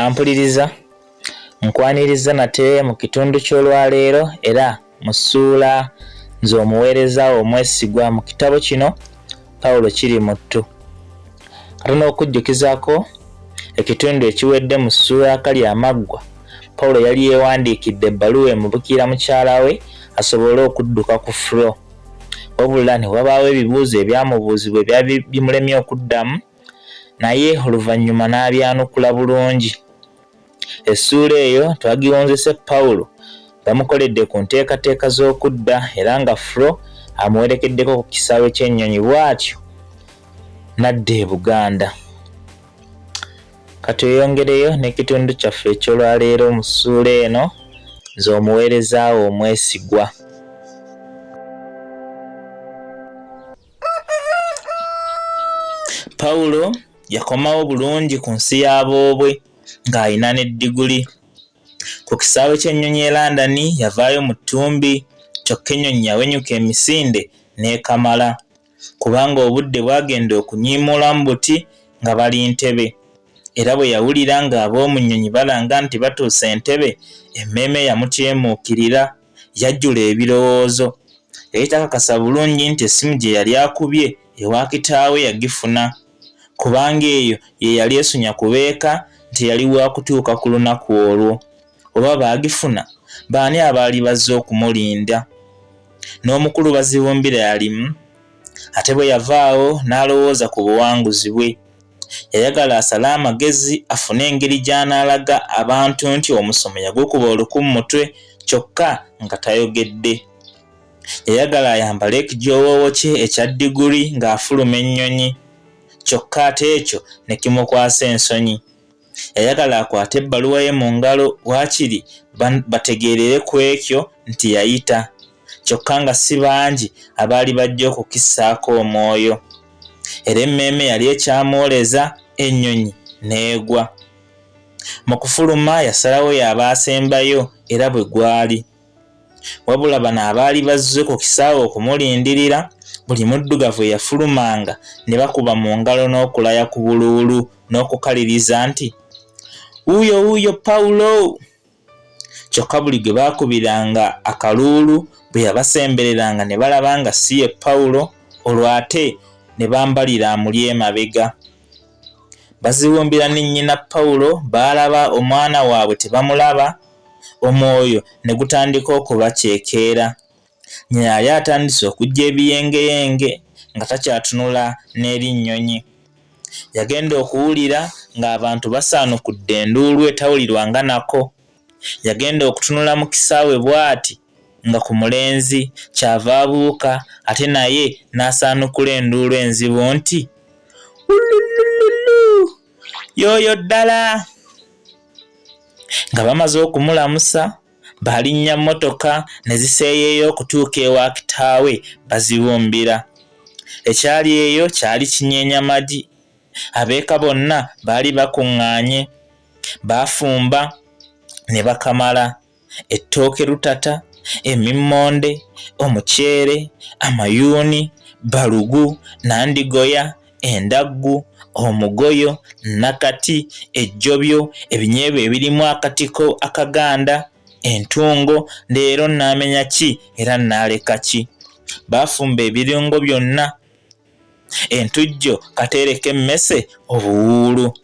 Ampuliriza nkwaniriza nate mu kitundu ky'olwaleero era musuula nze omuweereza omwesigwa mu kitabo kino Pawulo kirimuttu. Katono okujjukizaako ekitundu ekiwedde mu ssuula Akalyamaggwa, Pawulo yali yeewandiikidde ebbaluwa emubukira mukyala we asobole okudduka ku flo. Wabula ne wabaawo ebibuuzo ebyamubuuzibwa ebyali bimulemye okuddamu, naye oluvannyuma n'abyanukula bulungi. Essuula eyo twagiwonzese Pawulo bamukoledde ku nteekateeka z'okudda era nga flo amuwerekeddeko ku kisaawe ky'ennyonyi, bw'atyo n'adda e Buganda. Katweyongereyo n'ekitundu kyaffe eky'olwaleero mu ssuula eno, nze omuweereza omwesigwa. Pawulo yakomawo bulungi ku nsi y'aboobwe ng'alina ne diguli. Ku kisaawe ky'ennyonyi e London yavaayo mu ttumbi, kyokka ennyonyi yawenyuka emisinde n'ekamala, kubanga obudde bwagenda okunyiimulamu buti nga bali Ntebe. Era bwe yawulira ng'ab'omu nnyonyi balanga nti batuuse Entebbe, emmeeme yamutyemuukirira, yajjula ebirowoozo. Yali takakasa bulungi nti essimu gye yali akubye ewa kitaawe yagifuna, kubanga eyo ye yali esunya kubeeka nti yali wa kutuuka ku lunaku olwo. Oba baagifuna, baani abaali bazze okumulinda? N'omukulu bazibumbira yalimu. Ate bwe yavaawo n'alowooza ku buwanguzi bwe. Yayagala asale amagezi afune engeri gy'anaalaga abantu nti omusomo yagukuba oluku mu mutwe kyokka nga tayogedde. Yayagala ayambale ekijoowowo kye ekya diguli ng'afuluma ennyonyi, kyokka ate ekyo ne kimukwasa ensonyi. Yayagala akwate ebbaluwa ye mu ngalo waakiri bategeerere ku ekyo nti yayita, kyokka nga si bangi abaali bajja okukissaako omwoyo. Era emmeeme yali ekyamwoleza, ennyonyi n'egwa. Mu kufuluma yasalawo yaba asembayo era bwe gwali. Wabula bano abaali bazze ku kisaawe okumulindirira, buli muddugavu eyafulumanga ne bakuba mu ngalo n'okulaya ku buluulu n'okukaliriza nti, "Wuuyo wuuyo Pawulo!" Kyokka buli gwe baakubiranga akaluulu bwe yabasembereranga ne balaba nga si ye Pawulo, olwo ate ne bambalira amuli emabega. Bazibumbira ne nnyina Pawulo baalaba omwana waabwe tebamulaba, omwoyo ne gutandika okubaceekeera. Nnyina yali atandise okujja ebiyengeyenge nga takyatunula n'eri nnyonyi. Yagenda okuwulira ng'abantu basaanukudde enduulu etawulirwanga nako. Yagenda okutunula mu kisaawe bw'ati nga ku mulenzi kyava abuuka, ate naye n'asaanukula enduulu enzibu nti, "Ululululu! Y'oyo ddala!" Nga bamaze okumulamusa, balinnya mmotoka ne ziseeyeeyo okutuuka ewa kitaawe bazibumbira. Ekyali eyo kyali kinyeenya magi. Abeeka bonna baali bakuŋŋaanye, baafumba ne bakamala ettooke lutata, emimmonde, omuceere, amayuuni, balugu, nandigoya, endaggu, omugoyo, nakati, ejjobyo, ebinyeebwa ebirimu akatiko akaganda, entungo, leero n'amenya ki era n'aleka ki. Baafumba ebirungo byonna, entujjo, kateereka emmese, obuwuulu.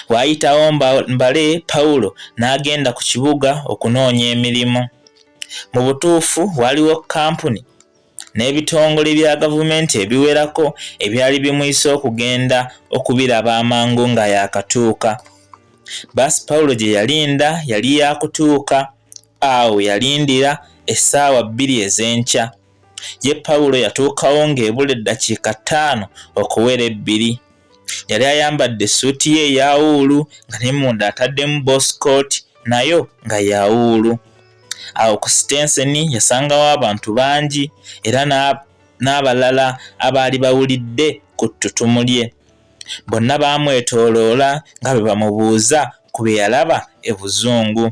Waayitawo mbale Pawulo n'agenda ku kibuga okunoonya emirimu. Mu butuufu waliwo kampuni n'ebitongole bya gavumenti ebiwerako ebyali bimuyise okugenda okubiraba amangu nga yaakatuuka. Baasi Pawulo gye yalinda yali yaakutuuka, awo yalindira essaawa 2 ez'enkya. Ye Pawulo yatuukawo ng'ebula eddakiika 5 okuwera 2. Yali ayambadde essuuti ye eya wuulu nga ne munda ataddemu boosikooti nayo nga ya wuulu. Awo ku sitenseni yasangawo abantu bangi era n'abalala abaali bawulidde ku ttutumu lye. Bonna baamwetooloola nga bwe bamubuuza ku bye yalaba e Buzungu.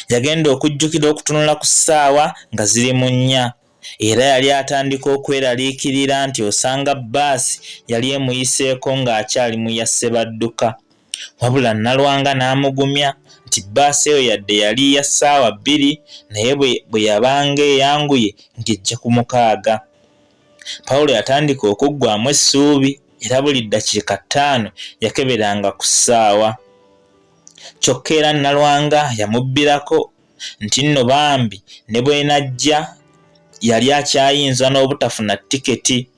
Yagenda okujjukira okutunula ku ssaawa nga ziri mu 4, era yali atandika okweraliikirira nti osanga bbaasi yali emuyiseeko ng'akyali mu yasse badduka. wabula Nalwanga n'amugumya nti bbaasi eyo yadde yali ya ssaawa 2 naye bwe yabanga eyanguye ng'ejja ku 6. Pawulo yatandika okuggwaamu essuubi era buli ddakiika 5 yakeberanga ku ssaawa. Kyokka era Nalwanga yamubbirako nti nno bambi ne bwe najja yali akyayinza n'obutafuna tiketi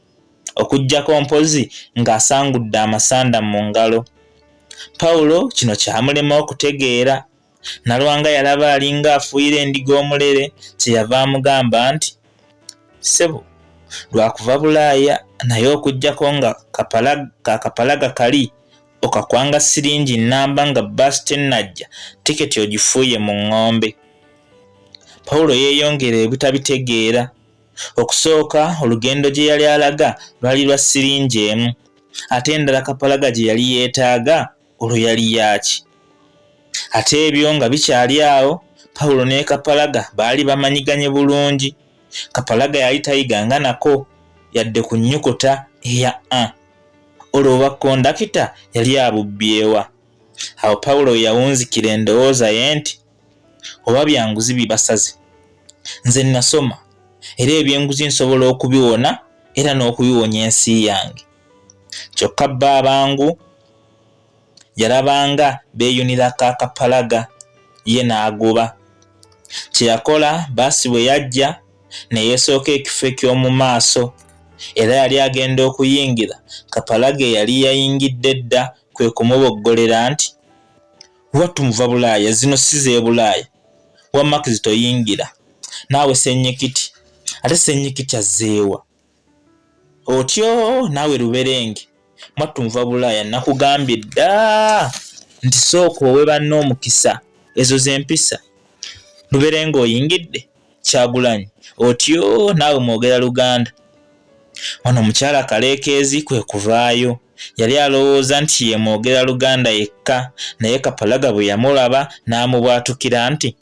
okuggyako mpozi ng'asangudde amasanda mu ngalo. Pawulo kino kyamulema okutegeera. Nalwanga yalaba alinga afuuyira endiga omulere kyeyava amugamba nti, "Ssebo, lwakuva Bulaaya naye okuggyako nga kapalaga kali okakwanga siringi nnamba nga bbaasi tennajja, tiketi ogifuuye mu ng'ombe." Pawulo yeeyongera ebitabitegeera. Okusooka olugendo gye yali alaga lwali lwa siringi 1, ate endala kapalaga gye yali yeetaaga olwo yali yaaki. Ate ebyo nga bikyali awo, Pawulo ne kapalaga baali bamanyiganye bulungi. Kapalaga yali tayiganga nako yadde ku nnyukuta eya A. Olwo oba kondakita yali abubbyewa. Awo Pawulo yawunzikira endowooza ye nti, oba byanguzi bibasaze. Nze nasoma era ebyenguzi nsobola okubiwona era n'okubiwonya ensi yange. Kyokka bba abangu yalabanga beeyunirako akapalaga ye n'agoba. Kye yakola bbaasi bwe yajja ne yeesooka ekifo eky'omu maaso era yali agenda okuyingira. Kapalaga yali yayingidde dda kwe kumuboggolera nti, "Wattu muva Bulaaya, zino si z'e Bulaaya. Wamma kizitoyingira. Naawe Ssennyikiti, ate Ssennyikiti azzeewa? Otyo naawe Luberenge, mwattu muva Bulaaya, nakugambye dda nti sooka owe banno omukisa, ezo z'empisa. Luberenge oyingidde? Kyagulanyi, otyo naawe mwogera Luganda." Ono omukyala Kaleekeezi kwe kuvaayo. Yali alowooza nti ye mwogera Luganda yekka, naye Kapalaga bwe yamulaba n'amubwatukira nti,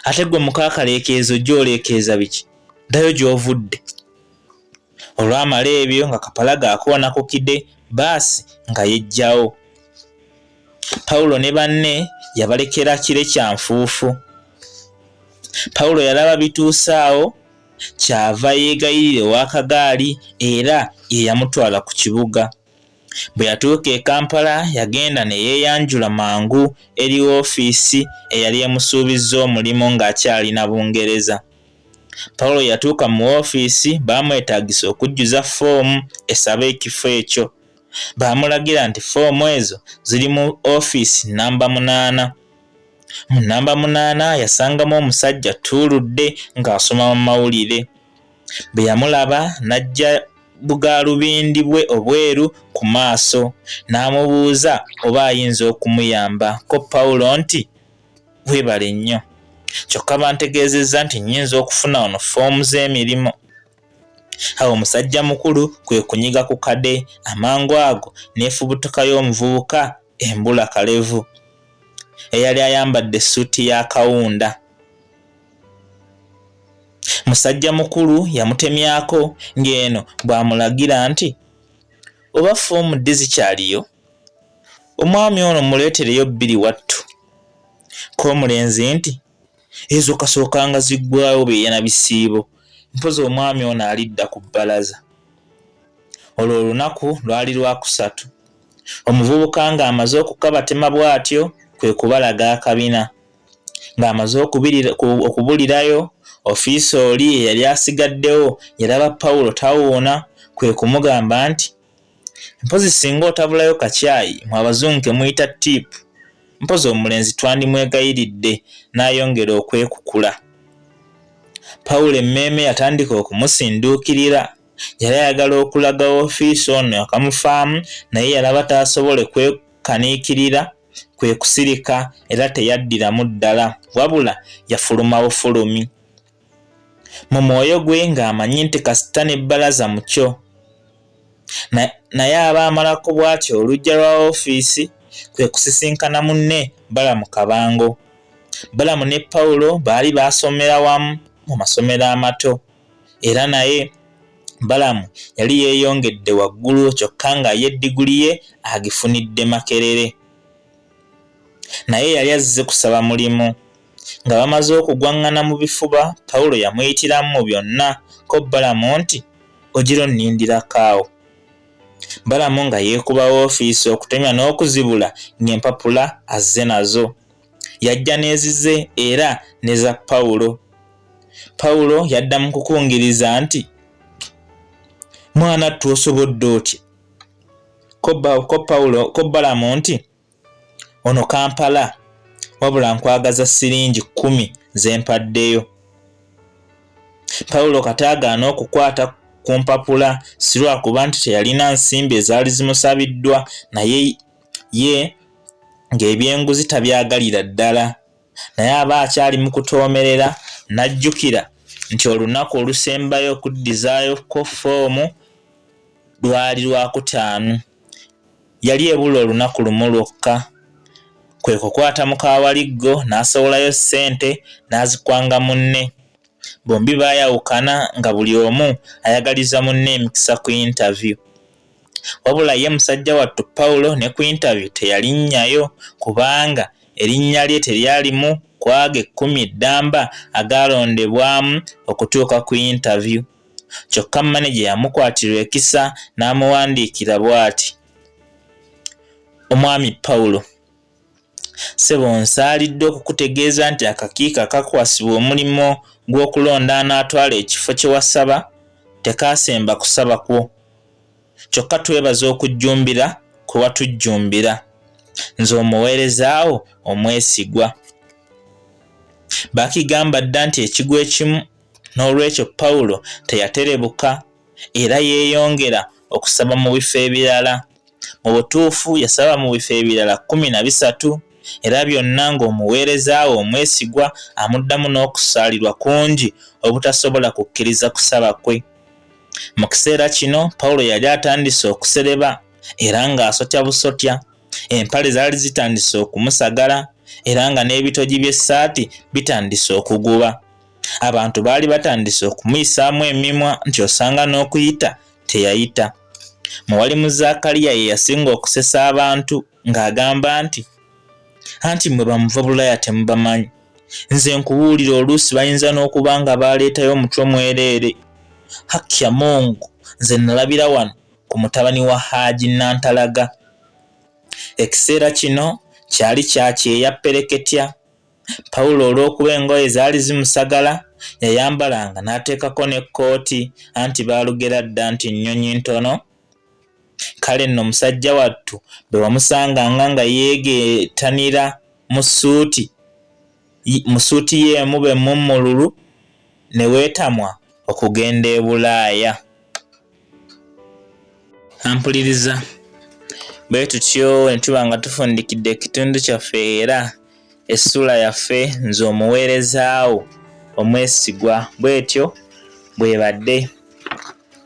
"Ate gwe muka Kaleekeezi ojja oleekeeza biki? Ddayo gy'ovudde." Olwamala ebyo nga Kapalaga akoona ku kide, bbaasi nga yejjawo. Pawulo ne banne yabalekera kire kya nfuufu. Pawulo yalaba bituuse awo, kyava yeegayirira ow'akagaali era ye yamutwala ku kibuga. Bwe yatuuka e Kampala yagenda ne yeeyanjula mangu eri woofiisi eyali emusuubizza omulimu ng'akyalina Bungereza. Pawulo yatuuka mu woofiisi baamwetaagisa okujjuza ffoomu esaba ekifo ekyo. Baamulagira nti ffoomu ezo ziri mu woofiisi namba 8. Mu namba 8 yasangamu omusajja tuuludde ng'asoma mu mawulire. Bwe yamulaba n'ajja bugaalubindi bwe obweru ku maaso n'amubuuza oba ayinza okumuyamba. Ko Pawulo nti, "Weebale nnyo. Kyokka bantegeezezza nti nnyinza okufuna ono ffoomu z'emirimu." Awo omusajja mukulu kwe kunyiga ku kade, amangu ago n'efubutukayo omuvubuka embula kalevu eyali ayambadde essuuti ya kawunda. Musajja mukulu yamutemyako ng'eno bw'amulagira nti, "Oba ffoomu ddi zikyaliyo? Omwami ono muleetereyo 2 wattu." Ko omulenzi nti, "Ezo kasookanga ziggwayo beeyana bisiibo. Mpozi omwami ono alidda ku bbalaza." Olwo olunaku lwali Lwakusatu. Omuvubuka ng'amaze okukabatema bw'atyo kwe kubalaga akabina. Ng'amaze okubulirayo, ofiisi oli eyali asigaddewo yalaba Pawulo tawuuna kwe kumugamba nti, "Mpozi singa otabulayo kacyayi mu Abazungu ke muyita tiipu, mpozi omulenzi twandimwegayiridde." N'ayongera okwekukula. Pawulo emmeeme yatandika okumusinduukirira. Yali ayagala okulaga ofiisi ono akamufaamu, naye yalaba taasobole kwekaniikirira, kwe kusirika era teyaddiramu ddala, wabula yafuluma bufulumi. Mu mwoyo gwe ng'amanyi nti kasita n'ebbalaza mu kyo. Naye aba amalako bw'atyo oluggya lwa ofiisi kwe kusisinkana munne Balamu Kabango. Balamu ne Pawulo baali baasomera wamu mu masomero amato, era naye Balamu yali yeeyongedde waggulu kyokka nga ye diguli ye agifunidde Makerere. naye yali azze kusaba mulimu. Nga bamaze okugwaŋŋana mu bifuba, Pawulo yamuyitiramu mu byonna ko Balamu nti, "Ogira onnindirako awo." Balamu nga yeekuba woofiisi okutemya n'okuzibula ng'empapula azze nazo. Yajja n'ezize era ne za Pawulo. Pawulo yaddamu kukungiriza nti, "Mwana twosobodde otya?" Ko Balamu nti, "Ono Kampala, wabula nkwagaza siringi 10 ze mpaddeyo." Pawulo kataagaana okukwata ku mpapula si lwakuba nti teyalina nsimbi ezaali zimusabiddwa, naye ye ng'ebyenguzi tabyagalira ddala. Naye aba akyali mu kutoomerera n'ajjukira nti olunaku olusembayo okuddizaayo foomu lwali Lwakutaano. Yali ebula olunaku lumu lwokka. Kwe kukwata mukawaliggo n'asowolayo ssente n'azikwanga munne. Bombi baayawukana nga buli omu ayagaliza munne emikisa ku interview. Wabula ye musajja wattu Pawulo ne ku interview teyalinnyayo kubanga erinnya lye teryalimu ku ago 10 eddamba agaalondebwamu okutuuka ku interview. Kyokka maneja yamukwatirwa ekisa n'amuwandiikira bw'ati, "Omwami Pawulo, ssebo nsaalidde okukutegeeza nti akakiiko akakwasibwa omulimu gw'okulonda anaatwala ekifo kye wasaba tekaasemba kusaba kwo. Kyokka twebaza okujjumbira kwe watujjumbira. Nze omuweerezaawo omwesigwa." Baakigamba dda nti ekigwa ekimu, n'olwekyo Pawulo teyaterebuka era yeeyongera okusaba mu bifo ebirala. Mu butuufu yasaba mu bifo ebirala 13 era byonna ng'omuweerezaawo omwesigwa amuddamu n'okusaalirwa kungi obutasobola kukkiriza kusaba kwe. Mu kiseera kino Pawulo yali atandise okusereba era ng'asotya busotya. Empale zaali zitandise okumusagala era nga n'ebitogi by'essaati bitandise okuguba. Abantu baali batandise okumuyisaamu emimwa nti osanga n'okuyita teyayita. Muwalimu Akaliya ye yasinga okusesa abantu ng'agamba nti, "Anti mmwe bamuvabulaya temubamanyi. Nze nkubuulira oluusi bayinza n'okuba nga baaleetayo omutwe mwereere. Haki ya Mungu, nze nalabira wano ku mutabani wa Haaji Nantalaga." Ekiseera kino kyali kyakyeya ppereketya. Pawulo olw'okuba engoye zaali zimusagala yayambalanga n'ateekako n'ekkooti anti baalugera dda nti nnyonyi ntono. Kale nno musajja wattu bwe wamusanganga nga yeegeetanira mu ssuuti y'emu b'emmululu ne weetamwa okugenda e Bulaaya. Ampuliriza, bwe tutyo ne tuba nga tufundikidde ekitundu kyaffe era essula yaffe nze omuweerezaawo omwesigwa. Bwetyo bwebadde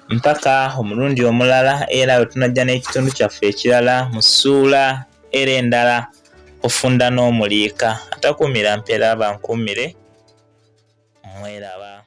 mpaka omulundi omulala era we tunajja n'ekitundu kyaffe ekirala mu ssuula era endala. Ofunda n'omuliika atakuumira mpeera abankuumire. Mweraba.